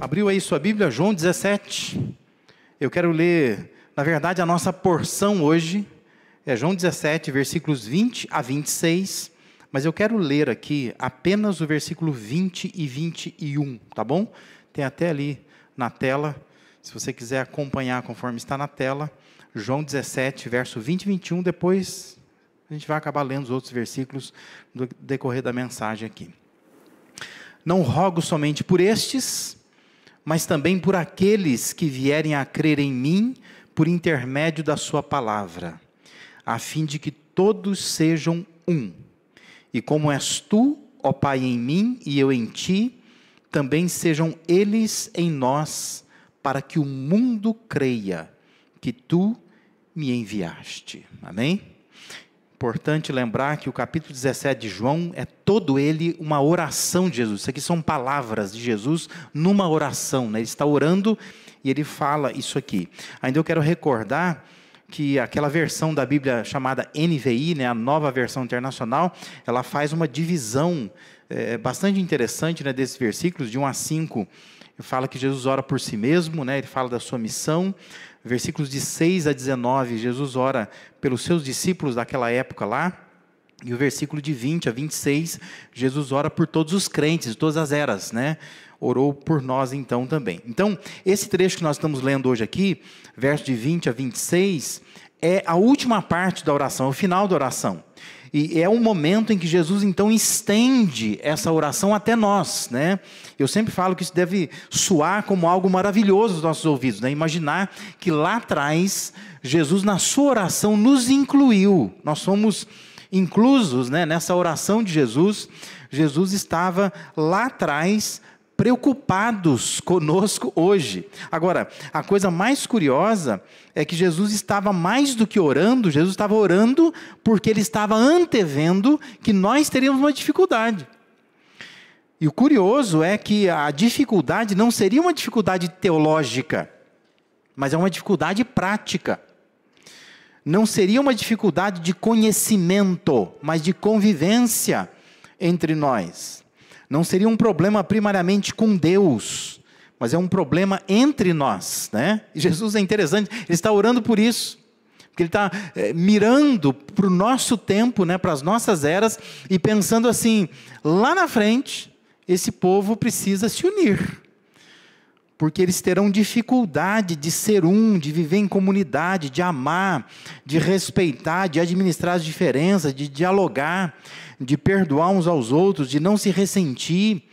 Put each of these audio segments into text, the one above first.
Abriu aí sua Bíblia, João 17. Eu quero ler, na verdade, a nossa porção hoje é João 17, versículos 20 a 26. Mas eu quero ler aqui apenas o versículo 20 e 21, tá bom? Tem até ali na tela, se você quiser acompanhar conforme está na tela. João 17, verso 20 e 21, depois a gente vai acabar lendo os outros versículos no decorrer da mensagem aqui. Não rogo somente por estes, mas também por aqueles que vierem a crer em mim por intermédio da sua palavra, a fim de que todos sejam um. E como és tu, ó Pai, em mim e eu em ti, também sejam eles em nós, para que o mundo creia que tu me enviaste. Amém? Importante lembrar que o capítulo 17 de João é todo ele uma oração de Jesus. Isso aqui são palavras de Jesus numa oração, né? Ele está orando e ele fala isso aqui. Ainda eu quero recordar que aquela versão da Bíblia chamada NVI, né, a nova versão internacional, ela faz uma divisão bastante interessante, né, desses versículos, de 1 a 5. Ele fala que Jesus ora por si mesmo, né, ele fala da sua missão. Versículos de 6 a 19, Jesus ora pelos seus discípulos daquela época lá. E o versículo de 20 a 26, Jesus ora por todos os crentes, de todas as eras, né? Orou por nós então também. Então, esse trecho que nós estamos lendo hoje aqui, verso de 20 a 26, é a última parte da oração, é o final da oração. E é o momento em que Jesus, então, estende essa oração até nós, né? Eu sempre falo que isso deve soar como algo maravilhoso aos nossos ouvidos, né? Imaginar que lá atrás, Jesus, na sua oração, nos incluiu. Nós somos inclusos, né, nessa oração de Jesus. Jesus estava lá atrás, preocupados conosco hoje. Agora, a coisa mais curiosa é que Jesus estava mais do que orando, Jesus estava orando porque ele estava antevendo que nós teríamos uma dificuldade. E o curioso é que a dificuldade não seria uma dificuldade teológica, mas é uma dificuldade prática. Não seria uma dificuldade de conhecimento, mas de convivência entre nós. Não seria um problema primariamente com Deus, mas é um problema entre nós, né? E Jesus é interessante, ele está orando por isso, porque ele está mirando para o nosso tempo, né, para as nossas eras, e pensando assim, lá na frente, esse povo precisa se unir, porque eles terão dificuldade de ser um, de viver em comunidade, de amar, de respeitar, de administrar as diferenças, de dialogar, de perdoar uns aos outros, de não se ressentir.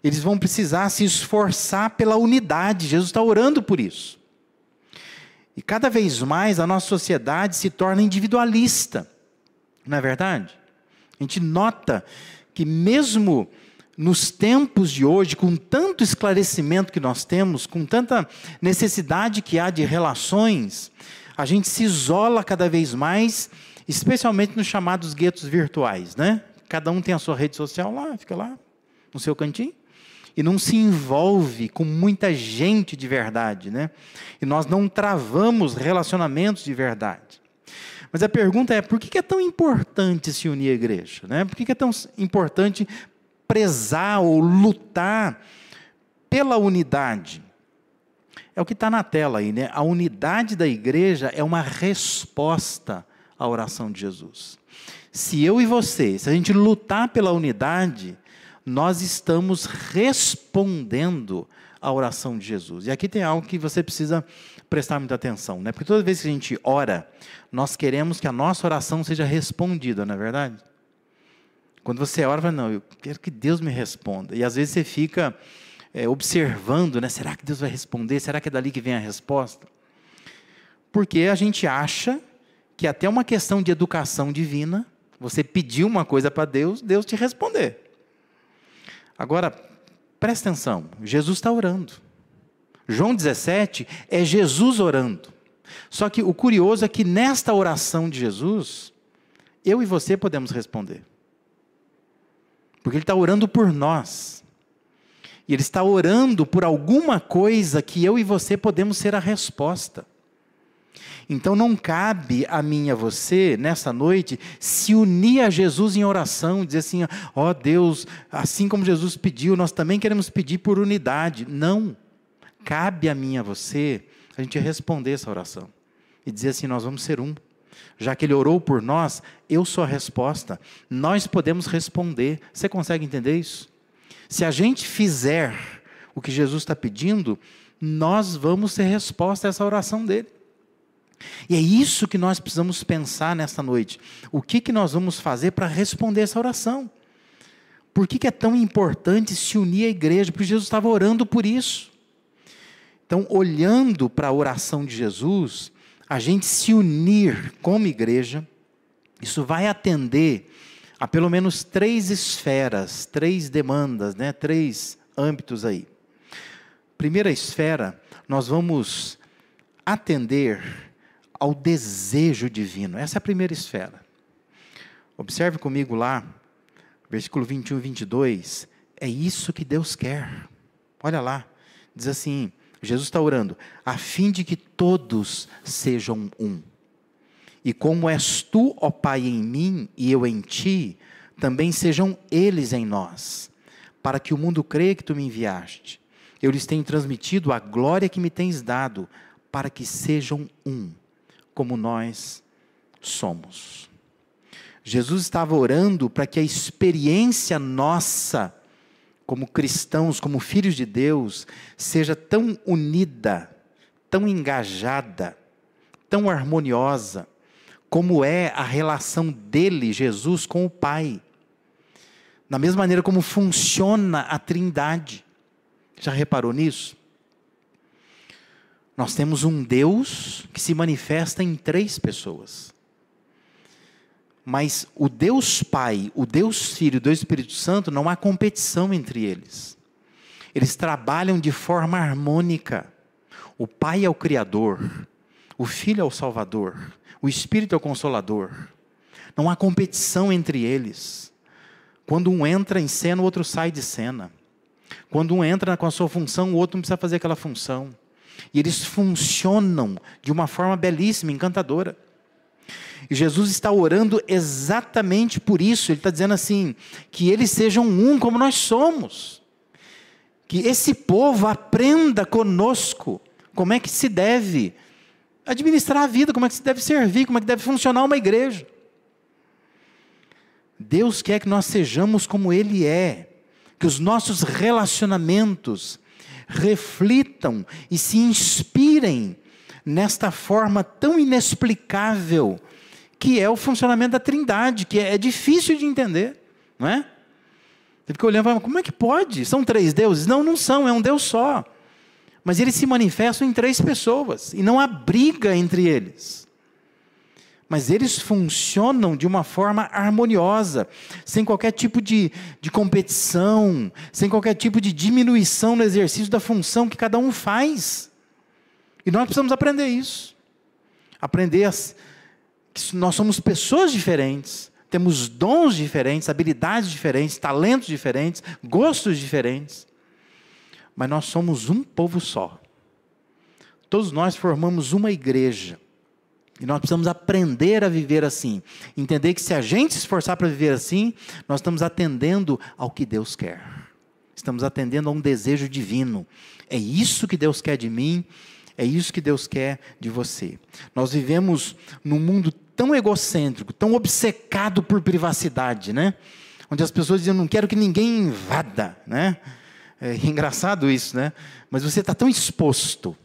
Eles vão precisar se esforçar pela unidade. Jesus está orando por isso. E cada vez mais a nossa sociedade se torna individualista, não é verdade? A gente nota que mesmo nos tempos de hoje, com tanto esclarecimento que nós temos, com tanta necessidade que há de relações, a gente se isola cada vez mais, especialmente nos chamados guetos virtuais, né? Cada um tem a sua rede social lá, fica lá, no seu cantinho, e não se envolve com muita gente de verdade, né? E nós não travamos relacionamentos de verdade. Mas a pergunta é, por que é tão importante se unir à igreja, né? Por que é tão importante prezar ou lutar pela unidade? É o que está na tela aí, né? A unidade da igreja é uma resposta à oração de Jesus. Se eu e você, se a gente lutar pela unidade, nós estamos respondendo à oração de Jesus. E aqui tem algo que você precisa prestar muita atenção, né? Porque toda vez que a gente ora, nós queremos que a nossa oração seja respondida, não é verdade? Quando você ora, fala, não, eu quero que Deus me responda. E às vezes você fica observando, né? Será que Deus vai responder? Será que é dali que vem a resposta? Porque a gente acha que até uma questão de educação divina, você pedir uma coisa para Deus, Deus te responder. Agora, presta atenção, Jesus está orando. João 17 é Jesus orando. Só que o curioso é que nesta oração de Jesus, eu e você podemos responder. Porque ele está orando por nós. E ele está orando por alguma coisa que eu e você podemos ser a resposta. Então não cabe a mim e a você, nessa noite, se unir a Jesus em oração, dizer assim, ó Deus, assim como Jesus pediu, nós também queremos pedir por unidade. Não. cabe a mim e a você, a gente responder essa oração. E dizer assim, nós vamos ser um. Já que Ele orou por nós, eu sou a resposta. Nós podemos responder. Você consegue entender isso? Se a gente fizer o que Jesus está pedindo, nós vamos ter resposta a essa oração dele. E é isso que nós precisamos pensar nesta noite. O que nós vamos fazer para responder essa oração? Por que é tão importante se unir à igreja? Porque Jesus estava orando por isso. Então, olhando para a oração de Jesus, a gente se unir como igreja, isso vai atender a pelo menos 3 esferas, 3 demandas, 3 âmbitos aí. Primeira esfera, nós vamos atender ao desejo divino. Essa é a primeira esfera. Observe comigo lá, versículo 21 e 22. É isso que Deus quer. Olha lá, diz assim, Jesus está orando, a fim de que todos sejam um. E como és tu, ó Pai, em mim e eu em ti, também sejam eles em nós, para que o mundo creia que tu me enviaste. Eu lhes tenho transmitido a glória que me tens dado, para que sejam um, como nós somos. Jesus estava orando para que a experiência nossa, como cristãos, como filhos de Deus, seja tão unida, tão engajada, tão harmoniosa, como é a relação dele, Jesus, com o Pai. Da mesma maneira como funciona a Trindade. Já reparou nisso? Nós temos um Deus que se manifesta em 3 pessoas. Mas o Deus Pai, o Deus Filho e o Deus Espírito Santo, não há competição entre eles. Eles trabalham de forma harmônica. O Pai é o Criador, o Filho é o Salvador, o Espírito é o Consolador. Não há competição entre eles. Quando um entra em cena, o outro sai de cena. Quando um entra com a sua função, o outro não precisa fazer aquela função. E eles funcionam de uma forma belíssima, encantadora. E Jesus está orando exatamente por isso. Ele está dizendo assim, que eles sejam um como nós somos. Que esse povo aprenda conosco como é que se deve administrar a vida, como é que se deve servir, como é que deve funcionar uma igreja. Deus quer que nós sejamos como Ele é. Que os nossos relacionamentos reflitam e se inspirem nesta forma tão inexplicável que é o funcionamento da Trindade, que é difícil de entender, não é? Você fica olhando e fala, como é que pode? São 3 deuses? Não, não são, é um Deus só. Mas eles se manifestam em 3 pessoas, e não há briga entre eles. Mas eles funcionam de uma forma harmoniosa, sem qualquer tipo de competição, sem qualquer tipo de diminuição no exercício da função que cada um faz. E nós precisamos aprender isso. Aprender que nós somos pessoas diferentes, temos dons diferentes, habilidades diferentes, talentos diferentes, gostos diferentes. Mas nós somos um povo só. Todos nós formamos uma igreja. E nós precisamos aprender a viver assim. Entender que se a gente se esforçar para viver assim, nós estamos atendendo ao que Deus quer. Estamos atendendo a um desejo divino. É isso que Deus quer de mim, é isso que Deus quer de você. Nós vivemos num mundo tão egocêntrico, tão obcecado por privacidade, né? Onde as pessoas dizem, não quero que ninguém invada, né? É engraçado isso, né? Mas você está tão exposto.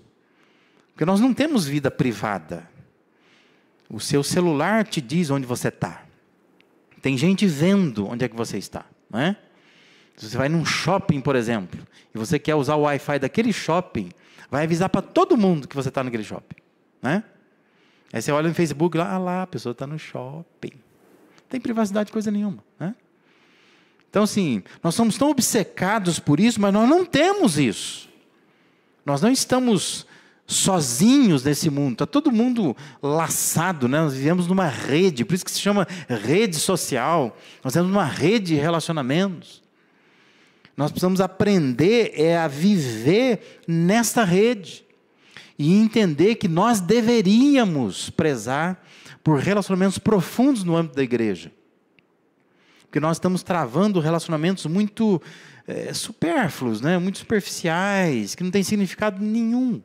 Porque nós não temos vida privada. O seu celular te diz onde você está. Tem gente vendo onde é que você está, não é? Se você vai num shopping, por exemplo, e você quer usar o Wi-Fi daquele shopping, vai avisar para todo mundo que você está naquele shopping, né? Aí você olha no Facebook, lá a pessoa está no shopping. Não tem privacidade coisa nenhuma, né? Então, assim, nós somos tão obcecados por isso, mas nós não temos isso. Nós não estamos sozinhos nesse mundo, está todo mundo laçado, né? Nós vivemos numa rede, por isso que se chama rede social, nós temos uma rede de relacionamentos. Nós precisamos aprender a viver nesta rede, e entender que nós deveríamos prezar por relacionamentos profundos no âmbito da igreja. Porque nós estamos travando relacionamentos muito supérfluos, né? Muito superficiais, que não têm significado nenhum.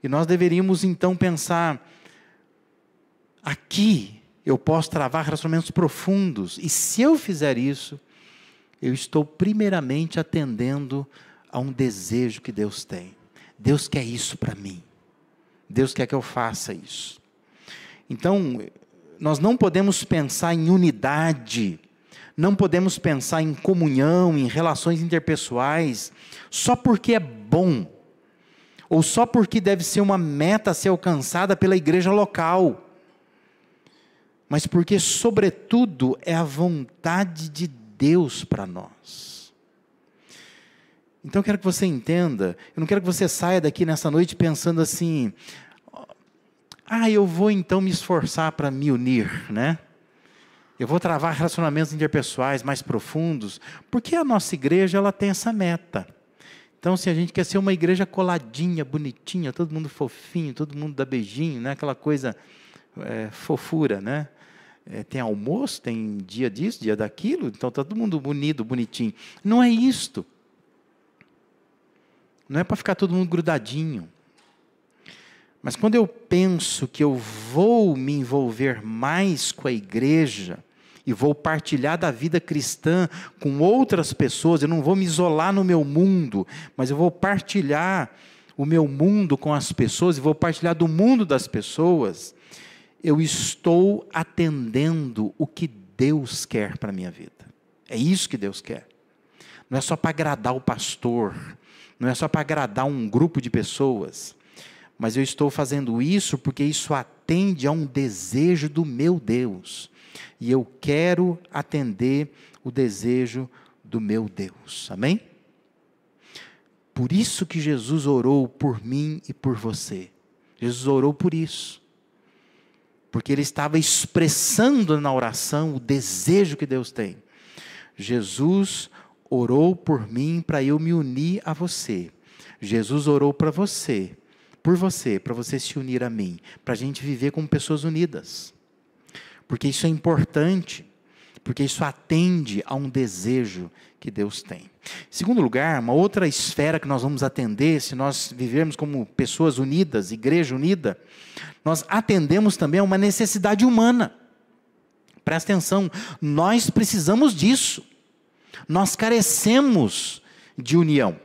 E nós deveríamos então pensar, aqui eu posso travar relacionamentos profundos, e se eu fizer isso, eu estou primeiramente atendendo a um desejo que Deus tem. Deus quer isso para mim. Deus quer que eu faça isso. Então, nós não podemos pensar em unidade, não podemos pensar em comunhão, em relações interpessoais, só porque é bom, ou só porque deve ser uma meta a ser alcançada pela igreja local, mas porque, sobretudo, é a vontade de Deus para nós. Então eu quero que você entenda, eu não quero que você saia daqui nessa noite pensando assim, eu vou então me esforçar para me unir, né? Eu vou travar relacionamentos interpessoais mais profundos, porque a nossa igreja ela tem essa meta. Então, se a gente quer ser uma igreja coladinha, bonitinha, todo mundo fofinho, todo mundo dá beijinho, né? Aquela coisa fofura, né? Tem almoço, tem dia disso, dia daquilo, então está todo mundo unido, bonitinho. Não é isto. Não é para ficar todo mundo grudadinho. Mas quando eu penso que eu vou me envolver mais com a igreja, e vou partilhar da vida cristã com outras pessoas, eu não vou me isolar no meu mundo, mas eu vou partilhar o meu mundo com as pessoas, e vou partilhar do mundo das pessoas, eu estou atendendo o que Deus quer para a minha vida. É isso que Deus quer. Não é só para agradar o pastor, não é só para agradar um grupo de pessoas, mas eu estou fazendo isso porque isso atende a um desejo do meu Deus. E eu quero atender o desejo do meu Deus. Amém? Por isso que Jesus orou por mim e por você. Jesus orou por isso. Porque Ele estava expressando na oração o desejo que Deus tem. Jesus orou por mim para eu me unir a você. Jesus orou para você, por você, para você se unir a mim. Para a gente viver como pessoas unidas. Porque isso é importante, porque isso atende a um desejo que Deus tem. Em segundo lugar, uma outra esfera que nós vamos atender, se nós vivermos como pessoas unidas, igreja unida, nós atendemos também a uma necessidade humana. Presta atenção, nós precisamos disso. Nós carecemos de união.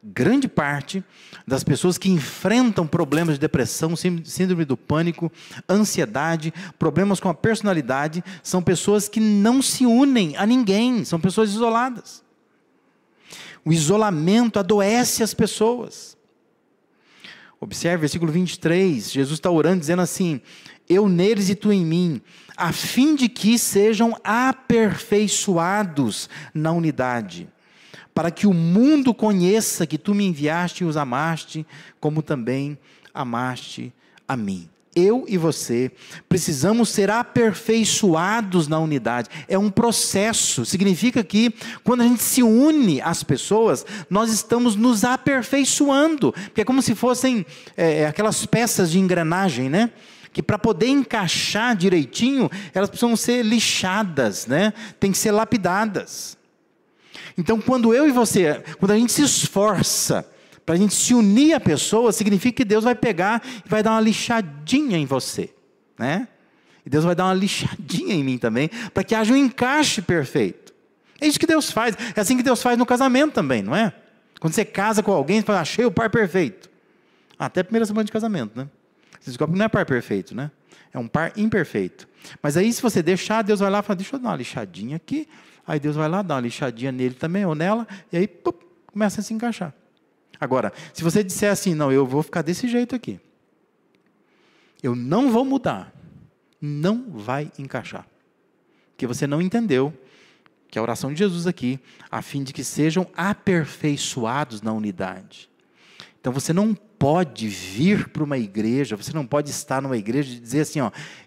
Grande parte das pessoas que enfrentam problemas de depressão, síndrome do pânico, ansiedade, problemas com a personalidade, são pessoas que não se unem a ninguém, são pessoas isoladas. O isolamento adoece as pessoas. Observe, versículo 23, Jesus está orando dizendo assim, eu neles e tu em mim, a fim de que sejam aperfeiçoados na unidade, para que o mundo conheça que tu me enviaste e os amaste, como também amaste a mim. Eu e você precisamos ser aperfeiçoados na unidade. É um processo. Significa que quando a gente se une às pessoas, nós estamos nos aperfeiçoando. Porque é como se fossem aquelas peças de engrenagem, né? Que para poder encaixar direitinho, elas precisam ser lixadas, né? Tem que ser lapidadas. Então, quando eu e você, quando a gente se esforça para a gente se unir a pessoa, significa que Deus vai pegar e vai dar uma lixadinha em você, né? E Deus vai dar uma lixadinha em mim também, para que haja um encaixe perfeito. É isso que Deus faz. É assim que Deus faz no casamento também, não é? Quando você casa com alguém, você fala, achei o par perfeito. Até a primeira semana de casamento, né? Você descobre que não é par perfeito, né? É um par imperfeito. Mas aí, se você deixar, Deus vai lá e fala, deixa eu dar uma lixadinha aqui. Aí Deus vai lá, dá uma lixadinha nele também, ou nela, e aí começa a se encaixar. Agora, se você disser assim, não, eu vou ficar desse jeito aqui, eu não vou mudar, não vai encaixar. Porque você não entendeu que a oração de Jesus aqui, a fim de que sejam aperfeiçoados na unidade. Então você não pode vir para uma igreja, você não pode estar numa igreja e dizer assim,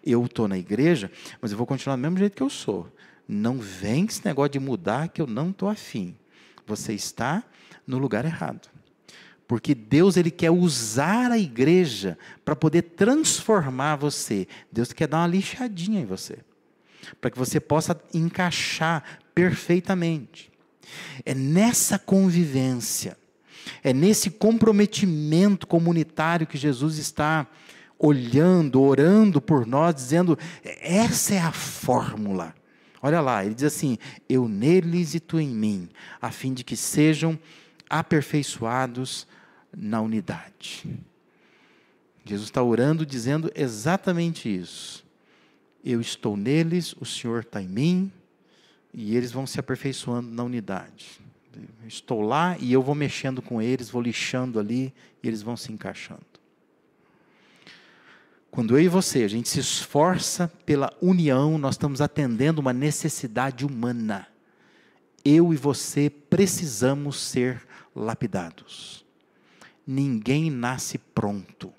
eu estou na igreja, mas eu vou continuar do mesmo jeito que eu sou. Não vem com esse negócio de mudar que eu não estou afim. Você está no lugar errado. Porque Deus Ele quer usar a igreja para poder transformar você. Deus quer dar uma lixadinha em você. para que você possa encaixar perfeitamente. É nessa convivência, é nesse comprometimento comunitário que Jesus está olhando, orando por nós, dizendo, essa é a fórmula. Olha lá, ele diz assim, eu neles e tu em mim, a fim de que sejam aperfeiçoados na unidade. Jesus está orando, dizendo exatamente isso. Eu estou neles, o Senhor está em mim, e eles vão se aperfeiçoando na unidade. Eu estou lá e eu vou mexendo com eles, vou lixando ali, e eles vão se encaixando. Quando eu e você, a gente se esforça pela união, nós estamos atendendo uma necessidade humana. Eu e você precisamos ser lapidados. Ninguém nasce pronto.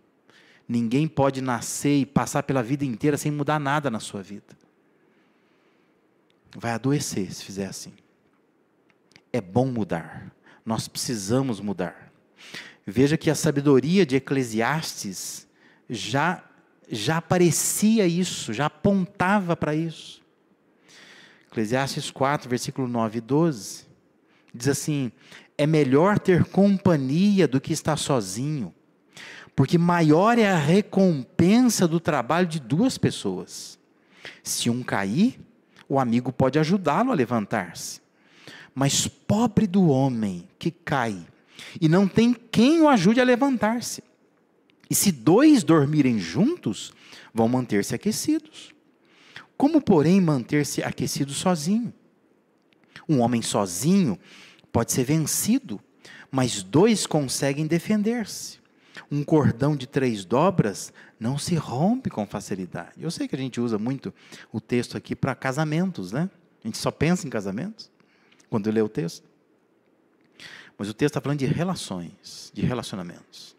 Ninguém pode nascer e passar pela vida inteira sem mudar nada na sua vida. Vai adoecer se fizer assim. É bom mudar. Nós precisamos mudar. Veja que a sabedoria de Eclesiastes já aparecia isso, já apontava para isso. Eclesiastes 4, versículo 9 e 12, diz assim, é melhor ter companhia do que estar sozinho, porque maior é a recompensa do trabalho de duas pessoas. Se um cair, o amigo pode ajudá-lo a levantar-se. Mas pobre do homem que cai, e não tem quem o ajude a levantar-se. E se dois dormirem juntos, vão manter-se aquecidos. Como, porém, manter-se aquecido sozinho? Um homem sozinho pode ser vencido, mas dois conseguem defender-se. Um cordão de 3 dobras não se rompe com facilidade. Eu sei que a gente usa muito o texto aqui para casamentos, né? A gente só pensa em casamentos, quando lê o texto. Mas o texto está falando de relações, de relacionamentos.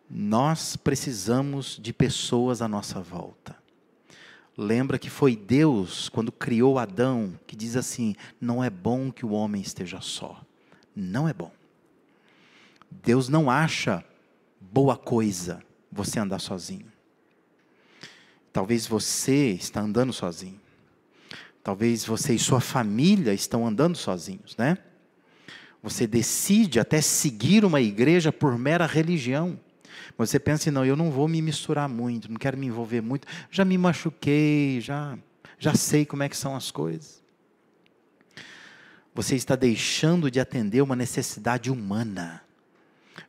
Nós precisamos de pessoas à nossa volta. Lembra que foi Deus, quando criou Adão, que diz assim, não é bom que o homem esteja só. Não é bom. Deus não acha boa coisa você andar sozinho. Talvez você está andando sozinho. Talvez você e sua família estão andando sozinhos, né? Você decide até seguir uma igreja por mera religião. Mas você pensa assim, não, eu não vou me misturar muito, não quero me envolver muito. Já me machuquei, já sei como é que são as coisas. Você está deixando de atender uma necessidade humana.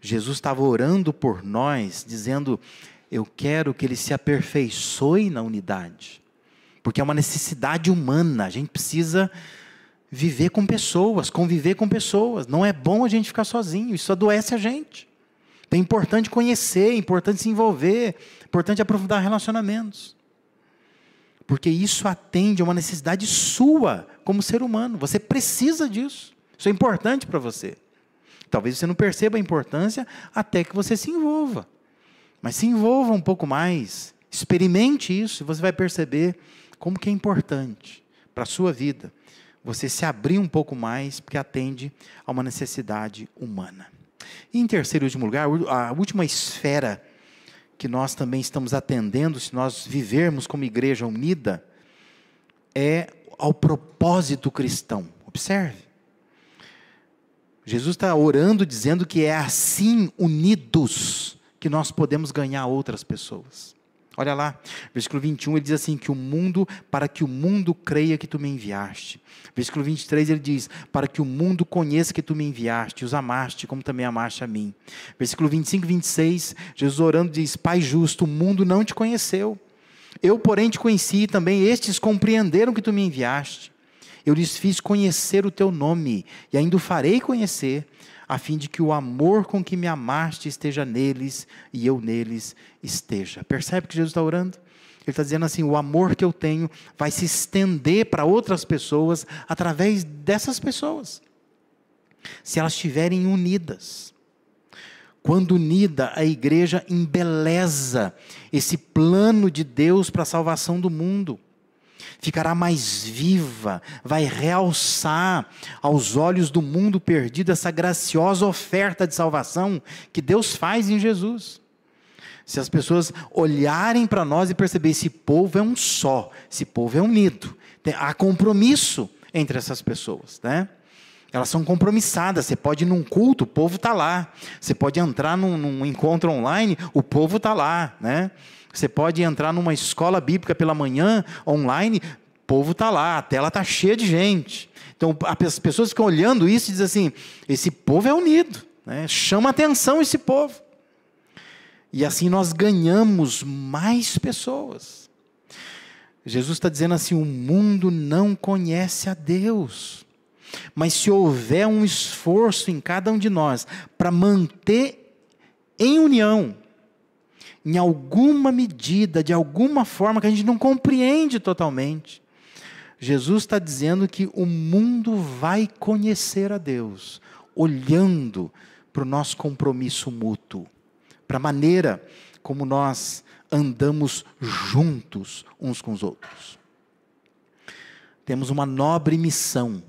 Jesus estava orando por nós, dizendo, eu quero que ele se aperfeiçoe na unidade. Porque é uma necessidade humana, a gente precisa viver com pessoas, conviver com pessoas. Não é bom a gente ficar sozinho, isso adoece a gente. É importante conhecer, é importante se envolver, é importante aprofundar relacionamentos. Porque isso atende a uma necessidade sua, como ser humano. Você precisa disso. Isso é importante para você. Talvez você não perceba a importância até que você se envolva. Mas se envolva um pouco mais. Experimente isso e você vai perceber como que é importante para a sua vida. Você se abrir um pouco mais, porque atende a uma necessidade humana. E em terceiro e último lugar, a última esfera que nós também estamos atendendo, se nós vivermos como igreja unida, é ao propósito cristão. Observe. Jesus está orando, dizendo que é assim, unidos, que nós podemos ganhar outras pessoas. Olha lá, versículo 21, ele diz assim, para que o mundo creia que tu me enviaste. Versículo 23, ele diz, para que o mundo conheça que tu me enviaste, os amaste, como também amaste a mim. Versículo 25 e 26, Jesus orando diz, Pai justo, o mundo não te conheceu. Eu, porém, te conheci, e também estes compreenderam que tu me enviaste. Eu lhes fiz conhecer o teu nome, e ainda o farei conhecer, a fim de que o amor com que me amaste esteja neles, e eu neles esteja. Percebe que Jesus está orando? Ele está dizendo assim, o amor que eu tenho vai se estender para outras pessoas, através dessas pessoas. Se elas estiverem unidas. Quando unida, a igreja embeleza esse plano de Deus para a salvação do mundo. Ficará mais viva, vai realçar aos olhos do mundo perdido essa graciosa oferta de salvação que Deus faz em Jesus. Se as pessoas olharem para nós e perceberem, esse povo é um só, esse povo é unido. Há compromisso entre essas pessoas, né? Elas são compromissadas. Você pode ir num culto, o povo está lá. Você pode entrar num encontro online, o povo está lá, né? Você pode entrar numa escola bíblica pela manhã, online, o povo está lá, a tela está cheia de gente. Então, as pessoas ficam olhando isso e dizem assim, esse povo é unido, né? Chama atenção esse povo. E assim nós ganhamos mais pessoas. Jesus está dizendo assim, o mundo não conhece a Deus. Mas se houver um esforço em cada um de nós para manter em união, em alguma medida, de alguma forma que a gente não compreende totalmente, Jesus está dizendo que o mundo vai conhecer a Deus, olhando para o nosso compromisso mútuo, para a maneira como nós andamos juntos uns com os outros. Temos uma nobre missão,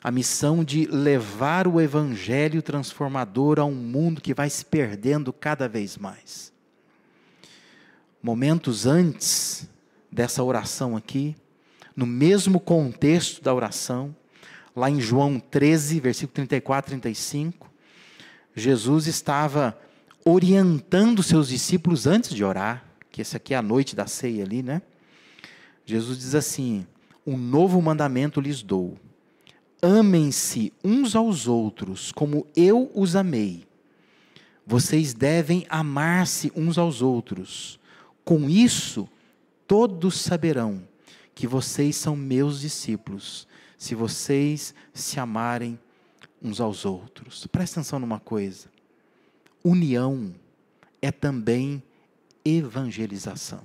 a missão de levar o evangelho transformador a um mundo que vai se perdendo cada vez mais. Momentos antes dessa oração aqui, no mesmo contexto da oração, lá em João 13, versículo 34 e 35, Jesus estava orientando seus discípulos antes de orar, que essa aqui é a noite da ceia ali, né? Jesus diz assim, um novo mandamento lhes dou, amem-se uns aos outros, como eu os amei. Vocês devem amar-se uns aos outros. Com isso, todos saberão que vocês são meus discípulos, se vocês se amarem uns aos outros. Presta atenção numa coisa. União é também evangelização.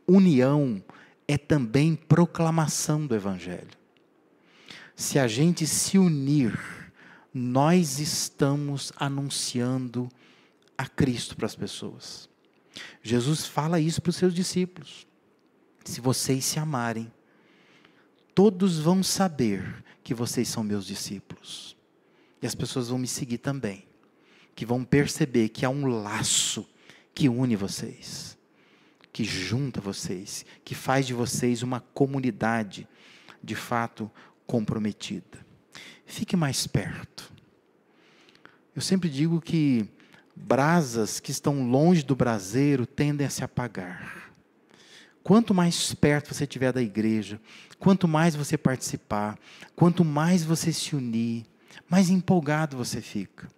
União é também proclamação do evangelho. Se a gente se unir, nós estamos anunciando a Cristo para as pessoas. Jesus fala isso para os seus discípulos. Se vocês se amarem, todos vão saber que vocês são meus discípulos. E as pessoas vão me seguir também. Que vão perceber que há um laço que une vocês, que junta vocês, que faz de vocês uma comunidade de fato comprometida. Fique mais perto. Eu sempre digo que brasas que estão longe do braseiro tendem a se apagar. Quanto mais perto você estiver da igreja, quanto mais você participar, quanto mais você se unir, mais empolgado você fica.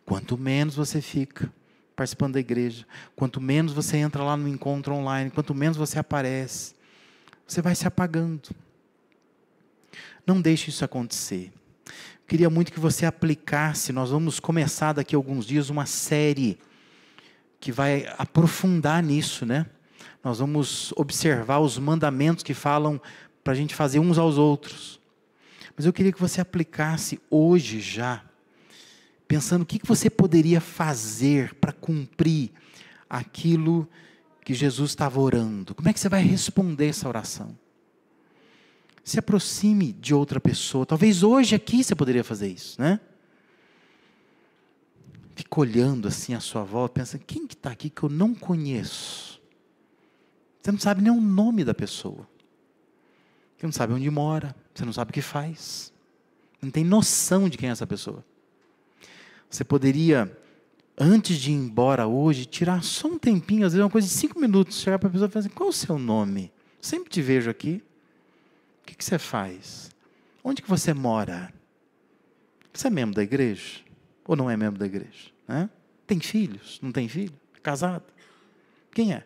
Quanto menos você fica participando da igreja, quanto menos você entra lá no encontro online, quanto menos você aparece, você vai se apagando. Não deixe isso acontecer. Eu queria muito que você aplicasse, nós vamos começar daqui a alguns dias uma série que vai aprofundar nisso, né? Nós vamos observar os mandamentos que falam para a gente fazer uns aos outros. Mas eu queria que você aplicasse hoje já, pensando o que você poderia fazer para cumprir aquilo que Jesus estava orando. Como é que você vai responder essa oração? Se aproxime de outra pessoa. Talvez hoje aqui você poderia fazer isso, né? Fica olhando assim à sua volta, pensando, quem que está aqui que eu não conheço? Você não sabe nem o nome da pessoa. Você não sabe onde mora, você não sabe o que faz. Não tem noção de quem é essa pessoa. Você poderia, antes de ir embora hoje, tirar só um tempinho, às vezes uma coisa de 5 minutos, chegar para a pessoa e falar assim, qual é o seu nome? Sempre te vejo aqui. O que você faz? Onde que você mora? Você é membro da igreja? Ou não é membro da igreja? Tem filhos? Não tem filho? É casado? Quem é?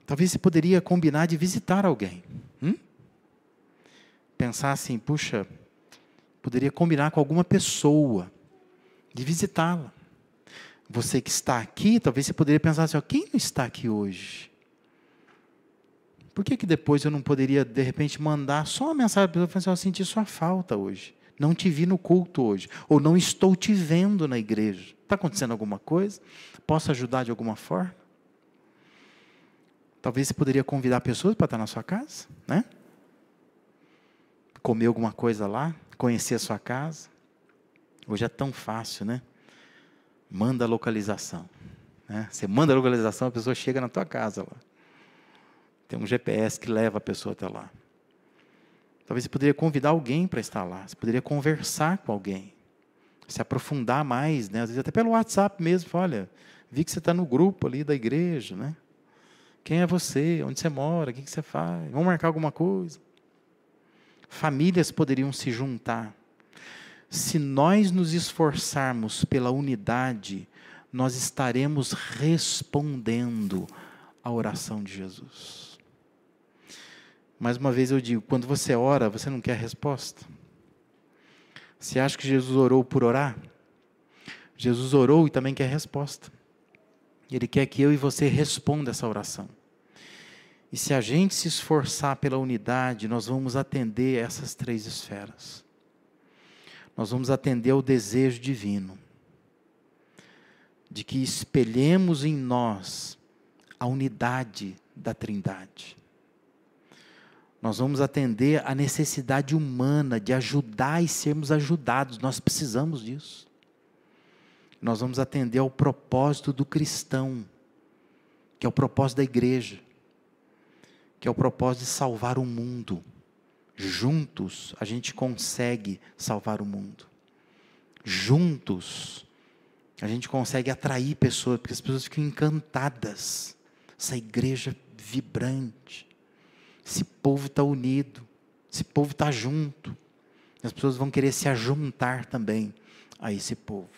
Talvez você poderia combinar de visitar alguém. Pensar assim, puxa, poderia combinar com alguma pessoa de visitá-la. Você que está aqui, talvez você poderia pensar assim, quem não está aqui hoje? Por que depois eu não poderia, de repente, mandar só uma mensagem para a pessoa, eu senti sua falta hoje, não te vi no culto hoje, ou não estou te vendo na igreja. Está acontecendo alguma coisa? Posso ajudar de alguma forma? Talvez você poderia convidar pessoas para estar na sua casa, né? Comer alguma coisa lá, conhecer a sua casa. Hoje é tão fácil, né? Manda a localização, né? Você manda a localização, a pessoa chega na tua casa lá. Tem um GPS que leva a pessoa até lá. Talvez você poderia convidar alguém para estar lá. Você poderia conversar com alguém. Se aprofundar mais, né? Às vezes até pelo WhatsApp mesmo. Olha, vi que você está no grupo ali da igreja, né? Quem é você? Onde você mora? O que você faz? Vamos marcar alguma coisa? Famílias poderiam se juntar. Se nós nos esforçarmos pela unidade, nós estaremos respondendo à oração de Jesus. Mais uma vez eu digo, quando você ora, você não quer resposta? Você acha que Jesus orou por orar? Jesus orou e também quer resposta. Ele quer que eu e você responda essa oração. E se a gente se esforçar pela unidade, nós vamos atender essas 3 esferas. Nós vamos atender ao desejo divino, de que espelhemos em nós a unidade da Trindade. Nós vamos atender a necessidade humana de ajudar e sermos ajudados. Nós precisamos disso. Nós vamos atender ao propósito do cristão, que é o propósito da igreja, que é o propósito de salvar o mundo. Juntos a gente consegue salvar o mundo. Juntos a gente consegue atrair pessoas, porque as pessoas ficam encantadas. Essa igreja vibrante. Esse povo está unido. Esse povo está junto. As pessoas vão querer se ajuntar também a esse povo.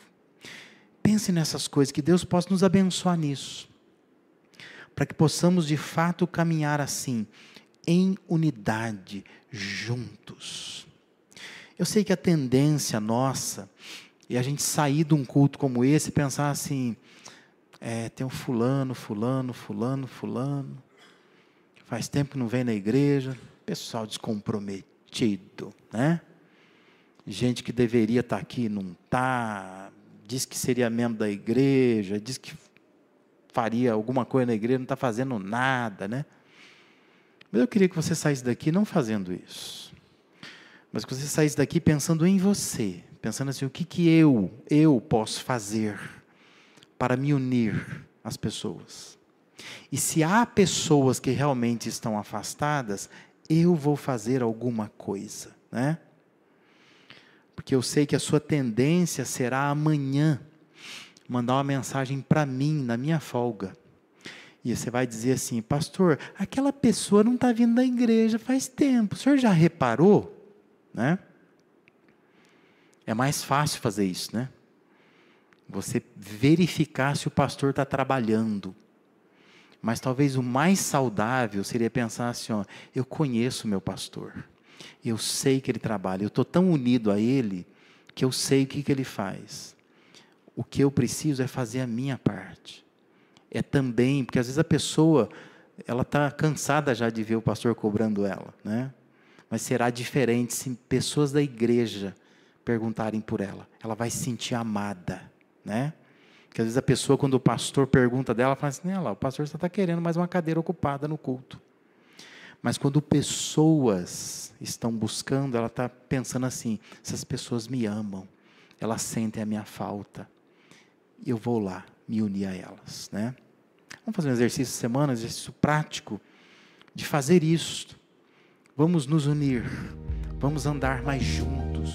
Pense nessas coisas, que Deus possa nos abençoar nisso. Para que possamos de fato caminhar assim, em unidade, juntos. Eu sei que a tendência nossa é a gente sair de um culto como esse e pensar assim, tem um fulano, faz tempo que não vem na igreja, pessoal descomprometido, né? Gente que deveria estar aqui, não está, diz que seria membro da igreja, diz que faria alguma coisa na igreja, não está fazendo nada, né? Mas eu queria que você saísse daqui não fazendo isso, mas que você saísse daqui pensando em você, pensando assim, o que eu posso fazer para me unir às pessoas. E se há pessoas que realmente estão afastadas, eu vou fazer alguma coisa, né? Porque eu sei que a sua tendência será amanhã mandar uma mensagem para mim, na minha folga. E você vai dizer assim, pastor, aquela pessoa não está vindo da igreja faz tempo, o senhor já reparou? Né? É mais fácil fazer isso, né? Você verificar se o pastor está trabalhando. Mas talvez o mais saudável seria pensar assim, eu conheço o meu pastor, eu sei que ele trabalha, eu estou tão unido a ele, que eu sei o que ele faz. O que eu preciso é fazer a minha parte. É também, porque às vezes a pessoa, ela está cansada já de ver o pastor cobrando ela, né? Mas será diferente se pessoas da igreja perguntarem por ela. Ela vai se sentir amada, né? Porque às vezes a pessoa, quando o pastor pergunta dela, fala assim, olha lá, o pastor só está querendo mais uma cadeira ocupada no culto. Mas quando pessoas estão buscando, ela está pensando assim, essas pessoas me amam, elas sentem a minha falta, e eu vou lá me unir a elas, né? Vamos fazer um exercício essa semana, um exercício prático, de fazer isso. Vamos nos unir, vamos andar mais juntos.